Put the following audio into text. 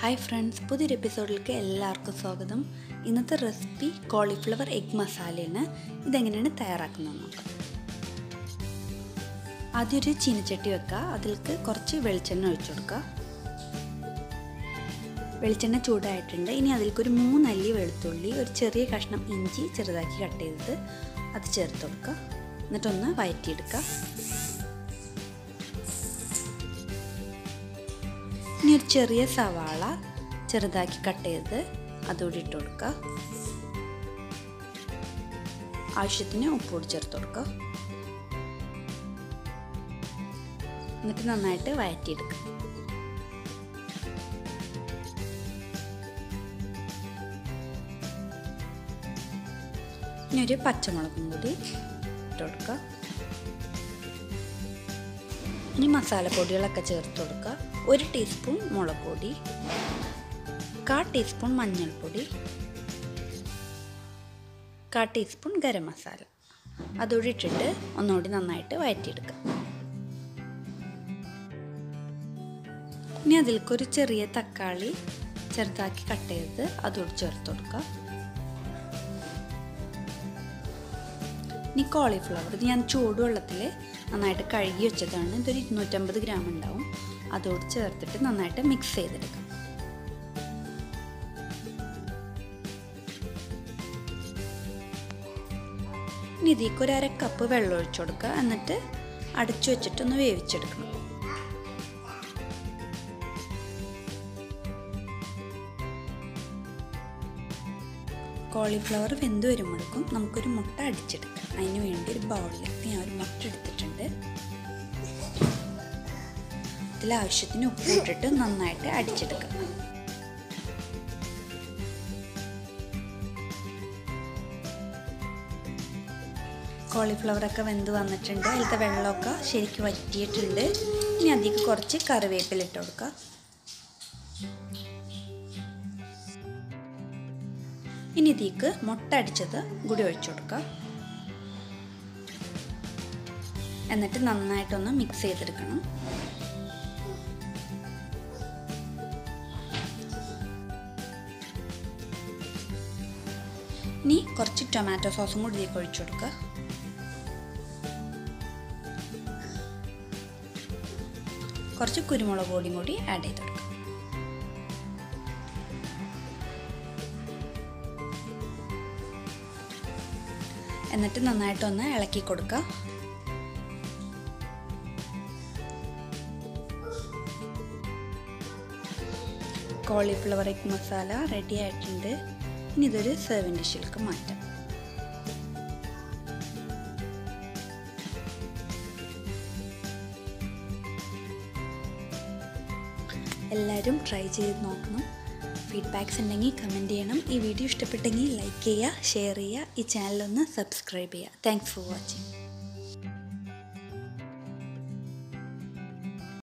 Hi friends, പുതിയൊരു എപ്പിസോഡിലേക്ക് എല്ലാവർക്കും സ്വാഗതം. ഇന്നത്തെ റെസിപ്പി കോളിഫ്ലവർ എഗ് മസാലയാണ്. ഇതെങ്ങനെയാണ് തയ്യാറാക്കുന്നത് നോക്കാം. ആദ്യം ഒരു ചീനച്ചട്ടി വെക്കുക. അതിലേക്ക് കുറച്ച് വെളിച്ചെണ്ണ ഒഴിച്ചു കൊടുക്കുക. വെളിച്ചെണ്ണ ചൂടായിട്ടുണ്ട്. ഇനി അതിലേക്കൊരു 3 അല്ലി വെളുത്തുള്ളി, ഒരു ചെറിയ കഷ്ണം ഇഞ്ചി ചെറുതാക്കി കട്ട് ചെയ്തത് അത് ചേർത്ത് കൊടുക്കുക. എന്നിട്ടൊന്ന് വഴറ്റിയെടുക്കുക. ഇനി ഒരു ചെറിയ സവാള ചെറുതാക്കി കട്ട് ചെയ്ത് അതുകൂടി ഇട്ട് കൊടുക്കുക. ആവശ്യത്തിന് ഉപ്പുകൂടി ചേർത്ത് കൊടുക്കുക. എന്നിട്ട് നന്നായിട്ട് വഴറ്റിയെടുക്കുക. ഇനി ഒരു പച്ചമുളകും കൂടി ഇട്ട് കൊടുക്കുക. ഇനി മസാലപ്പൊടികളൊക്കെ ചേർത്ത് കൊടുക്കുക. 1 ടീസ്പൂൺ മുളക് പൊടി, 1/4 ടീസ്പൂൺ മഞ്ഞൾപ്പൊടി, 1/4 ടീസ്പൂൺ ഗരം മസാല അതുകൂടി ഇട്ടിട്ട് ഒന്നുകൂടി നന്നായിട്ട് വഴറ്റിയെടുക്കുക. ഇനി അതിലേക്കൊരു ചെറിയ തക്കാളി ചെറുതാക്കി കട്ട് ചെയ്ത് അതുകൂടി ചേർത്ത് കൊടുക്കുക. ഇനി കോളിഫ്ലവർ ഞാൻ ചൂടുവെള്ളത്തിൽ നന്നായിട്ട് കഴുകി വെച്ചതാണ്. ഇതൊരു 250 ഗ്രാം ഉണ്ടാവും. അതോട് ചേർത്തിട്ട് നന്നായിട്ട് മിക്സ് ചെയ്തെടുക്കാം. ഇനി ഇതിലേക്ക് 1/2 കപ്പ് വെള്ളം ഒഴിച്ചു കൊടുക്കുക. എന്നിട്ട് അടച്ചു വെച്ചിട്ടൊന്ന് വേവിച്ചെടുക്കണം. കോളിഫ്ലവർ വെന്ത് വരുമ്പോഴേക്കും നമുക്കൊരു മുട്ട അടിച്ചെടുക്കാം. അതിന് വേണ്ടി ഒരു ബൗളിലേക്ക് ഞാൻ ഒരു മുട്ട എടുത്തിട്ടുണ്ട്. ഇതിലാവശ്യത്തിന് ഉപ്പ് ഇട്ടിട്ട് നന്നായിട്ട് അടിച്ചെടുക്കാം. കോളിഫ്ലവറൊക്കെ വെന്ത് വന്നിട്ടുണ്ട്. അതിലത്തെ വെള്ളമൊക്കെ ശരിക്കും വറ്റിയിട്ടുണ്ട്. ഇനി അതിലേക്ക് കുറച്ച് കറിവേപ്പില ഇട്ട് കൊടുക്കുക. ഇനി ഇതിലേക്ക് മുട്ട അടിച്ചത് കൂടി ഒഴിച്ചു കൊടുക്കുക. എന്നിട്ട് നന്നായിട്ടൊന്ന് മിക്സ് ചെയ്തെടുക്കണം. ഇനി കുറച്ച് ടൊമാറ്റോ സോസും കൂടി ഇതിലേക്ക് ഒഴിച്ചു കൊടുക്കുക. കുറച്ച് കുരുമുളക് പൊടിയും കൂടി ആഡ് ചെയ്ത് കൊടുക്കുക. എന്നിട്ട് നന്നായിട്ടൊന്ന് ഇളക്കി കൊടുക്കുക. കോളിഫ്ലവർ എഗ് മസാല റെഡി ആയിട്ടുണ്ട്. ഇനി ഇതൊരു സെർവിങ് ഡിഷിലേക്ക് മാറ്റാം. എല്ലാവരും ട്രൈ ചെയ്ത് നോക്കണം. ഫീഡ്ബാക്ക്സ് ഉണ്ടെങ്കിൽ കമൻറ്റ് ചെയ്യണം. ഈ വീഡിയോ ഇഷ്ടപ്പെട്ടെങ്കിൽ ലൈക്ക് ചെയ്യുക, ഷെയർ ചെയ്യുക, ഈ ചാനലൊന്ന് സബ്സ്ക്രൈബ് ചെയ്യുക. Thanks for watching.